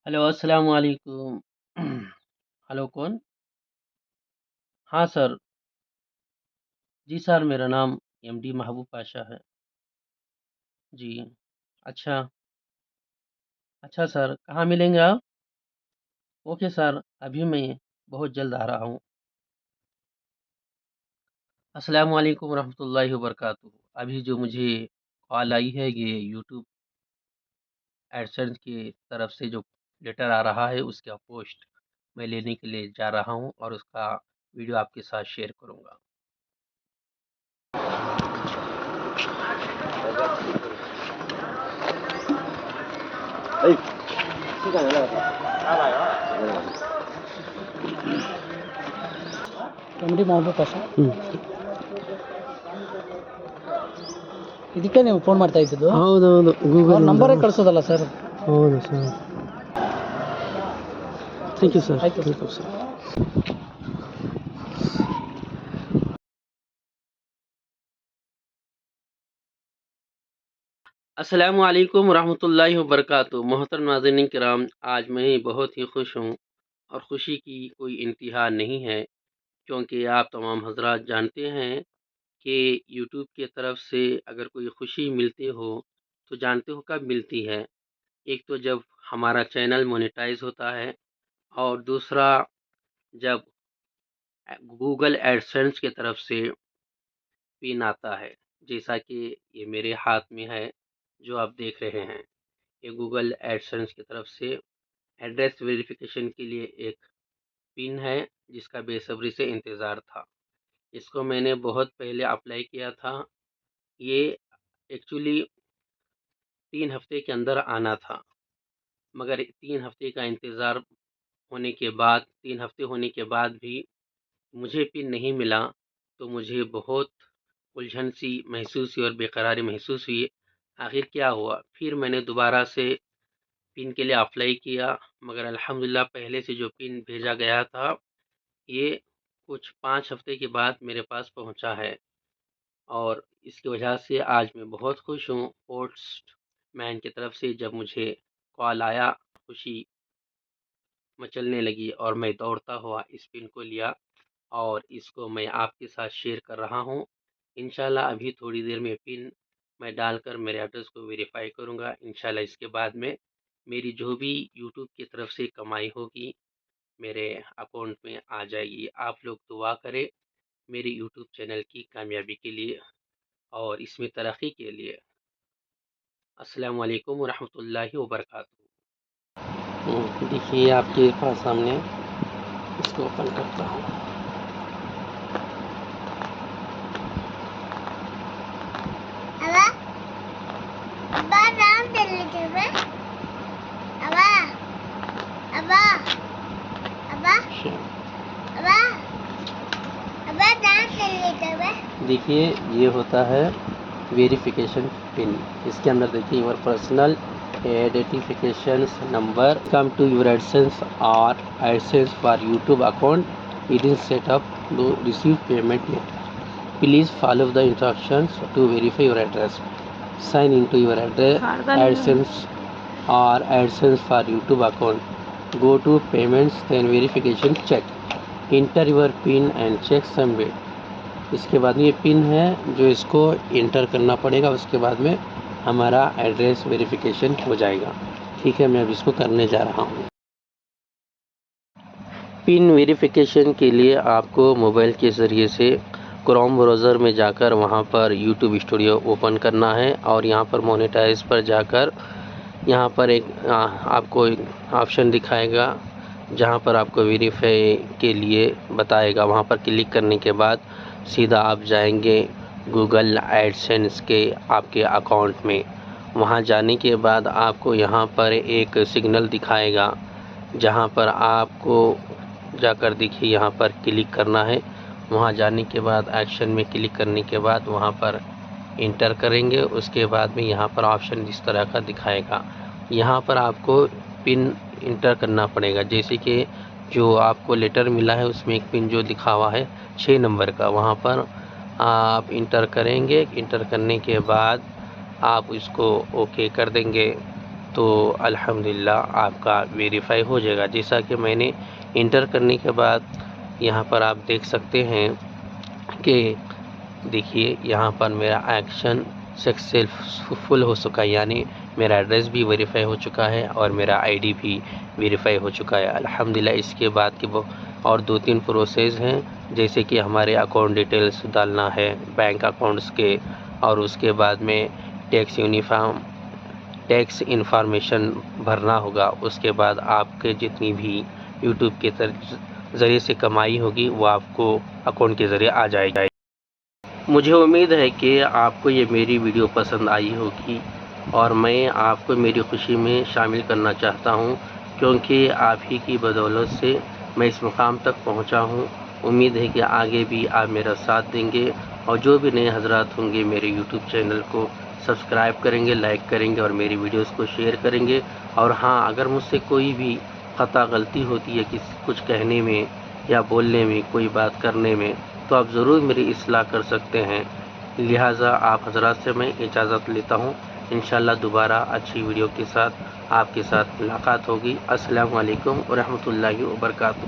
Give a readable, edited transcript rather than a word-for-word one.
Hello, अस्सलाम वालेकुम। Hello, कौन? हाँ सर। जी सर, मेरा नाम एमडी महबूब पाशा है। जी। अच्छा। अच्छा सर, कहाँ मिलेंगे आप? ओके सर, अभी मैं बहुत जल्द आ रहा हूँ। अस्सलाम वालेकुम रहमतुल्लाहि व बरकातुहू। अभी जो मुझे कॉल आई है, ये यूट्यूब एडसेंस की तरफ से जो लेटर आ रहा है, उसका पोस्ट मैं लेने के लिए जा रहा हूँ और उसका वीडियो आपके साथ शेयर करूँगा। M D Mahaboob Pasha. ಇದಕ್ಕೆ ನೀವು ಫೋನ್ ಮಾಡ್ತಾ ಇದ್ದಿದ್ದು? ಹೌದೌದು, ಗೂಗಲ್ ನಂಬರೇ ಕಳಿಸೋದಲ್ಲ ಸರ್. ಹೌದು ಸರ್. Thank you sir. ಆಯ್ತು ಥ್ಯಾಂಕ್ ಯು ಸರ್. अस्सलामु अलैकुम रहमतुल्लाहि व बरकातुहू। मोहतरम नाज़रीन किराम, आज मैं बहुत ही खुश हूँ और ख़ुशी की कोई इंतहा नहीं है, क्योंकि आप तमाम हज़रात जानते हैं कि यूट्यूब की तरफ से अगर कोई ख़ुशी मिलती हो तो जानते हो कब मिलती है। एक तो जब हमारा चैनल मोनेटाइज होता है, और दूसरा जब गूगल एडसेंस की तरफ से पिन आता है, जैसा कि ये मेरे हाथ में है जो आप देख रहे हैं। ये गूगल एडसेंस की तरफ से एड्रेस वेरिफिकेशन के लिए एक पिन है, जिसका बेसब्री से इंतज़ार था। इसको मैंने बहुत पहले अप्लाई किया था। ये एक्चुअली 3 हफ्ते के अंदर आना था, मगर 3 हफ्ते का इंतज़ार होने के बाद 3 हफ्ते होने के बाद भी मुझे पिन नहीं मिला, तो मुझे बहुत उलझन सी महसूस हुई और बेकरारी महसूस हुई। आखिर क्या हुआ? फिर मैंने दोबारा से पिन के लिए अप्लाई किया, मगर अल्हम्दुलिल्लाह पहले से जो पिन भेजा गया था, ये कुछ 5 हफ्ते के बाद मेरे पास पहुंचा है, और इसकी वजह से आज मैं बहुत खुश हूँ। पोस्टमैन की तरफ से जब मुझे कॉल आया, खुशी मचलने लगी और मैं दौड़ता हुआ इस पिन को लिया और इसको मैं आपके साथ शेयर कर रहा हूँ। इंशाल्लाह अभी थोड़ी देर में पिन मैं डालकर मेरे एड्रेस को वेरीफाई करूँगा। इंशाल्लाह इसके बाद में मेरी जो भी यूट्यूब की तरफ से कमाई होगी मेरे अकाउंट में आ जाएगी। आप लोग दुआ करें मेरे यूट्यूब चैनल की कामयाबी के लिए और इसमें तरक्की के लिए। अस्सलामु अलैकुम रहमतुल्लाहि व बरकातुहू। देखिए आपके पास सामने इसको ओपन करता हूँ। देखिए ये होता है वेरिफिकेशन पिन। इसके अंदर देखिए your personal identification number come to your AdSense or AdSense for YouTube account it is set up to receive payment letter. Please follow the instructions to verify your address. Sign in to your address AdSense or AdSense for YouTube account. Go to payments then verification check. Enter your pin and check submit. इसके बाद में ये pin है जो इसको inter करना पड़ेगा, उसके बाद में हमारा एड्रेस वेरिफिकेशन हो जाएगा। ठीक है, मैं अब इसको करने जा रहा हूँ। पिन वेरिफिकेशन के लिए आपको मोबाइल के ज़रिए से क्रोम ब्राउज़र में जाकर वहाँ पर यूट्यूब स्टूडियो ओपन करना है, और यहाँ पर मोनेटाइज पर जाकर यहाँ पर एक आपको ऑप्शन दिखाएगा जहाँ पर आपको वेरीफाई के लिए बताएगा। वहाँ पर क्लिक करने के बाद सीधा आप जाएंगे गूगल एडसेंस के आपके अकाउंट में। वहाँ जाने के बाद आपको यहाँ पर एक सिग्नल दिखाएगा, जहाँ पर आपको जाकर देखिए यहाँ पर क्लिक करना है। वहाँ जाने के बाद एक्शन में क्लिक करने के बाद वहाँ पर इंटर करेंगे। उसके बाद में यहाँ पर ऑप्शन इस तरह का दिखाएगा। यहाँ पर आपको पिन इंटर करना पड़ेगा, जैसे कि जो आपको लेटर मिला है उसमें एक पिन जो लिखा हुआ है 6 नंबर का, वहाँ पर आप इंटर करेंगे। इंटर करने के बाद आप इसको ओके कर देंगे تو الحمدللہ آپ کا ویریفائی ہو جائے گا۔ جیسا کہ میں نے انٹر کرنے کے بعد یہاں پر آپ دیکھ سکتے ہیں کہ دیکھیے یہاں پر میرا ایکشن سکسیسفل ہو چکا ہے، یعنی میرا ایڈریس بھی ویریفائی ہو چکا ہے اور میرا آئی ڈی بھی ویریفائی ہو چکا ہے الحمدللہ۔ اس کے بعد کے اور 2-3 پروسیس ہیں، جیسے کہ ہمارے اکاؤنٹ ڈیٹیلز ڈالنا ہے بینک اکاؤنٹس کے، اور اس کے بعد میں ٹیکس انفارمیشن بھرنا ہوگا۔ اس کے بعد آپ کے جتنی بھی یوٹیوب کے ذریعے سے کمائی ہوگی وہ آپ کو اکاؤنٹ کے ذریعے آ جائے گی۔ مجھے امید ہے کہ آپ کو یہ میری ویڈیو پسند آئی ہوگی، اور میں آپ کو میری خوشی میں شامل کرنا چاہتا ہوں، کیونکہ آپ ہی کی بدولت سے میں اس مقام تک پہنچا ہوں۔ امید ہے کہ آگے بھی آپ میرا ساتھ دیں گے، اور جو بھی نئے حضرات ہوں گے میرے یوٹیوب چینل کو سبسکرائب کریں گے، لائک کریں گے اور میری ویڈیوز کو شیئر کریں گے۔ اور ہاں، اگر مجھ سے کوئی بھی خطا غلطی ہوتی ہے کچھ کہنے میں یا بولنے میں، کوئی بات کرنے میں، تو آپ ضرور میری اصلاح کر سکتے ہیں۔ لہٰذا آپ حضرات سے میں اجازت لیتا ہوں، انشاءاللہ دوبارہ اچھی ویڈیو کے ساتھ آپ کے ساتھ ملاقات ہوگی۔ السلام علیکم ورحمۃ اللہ وبرکاتہ۔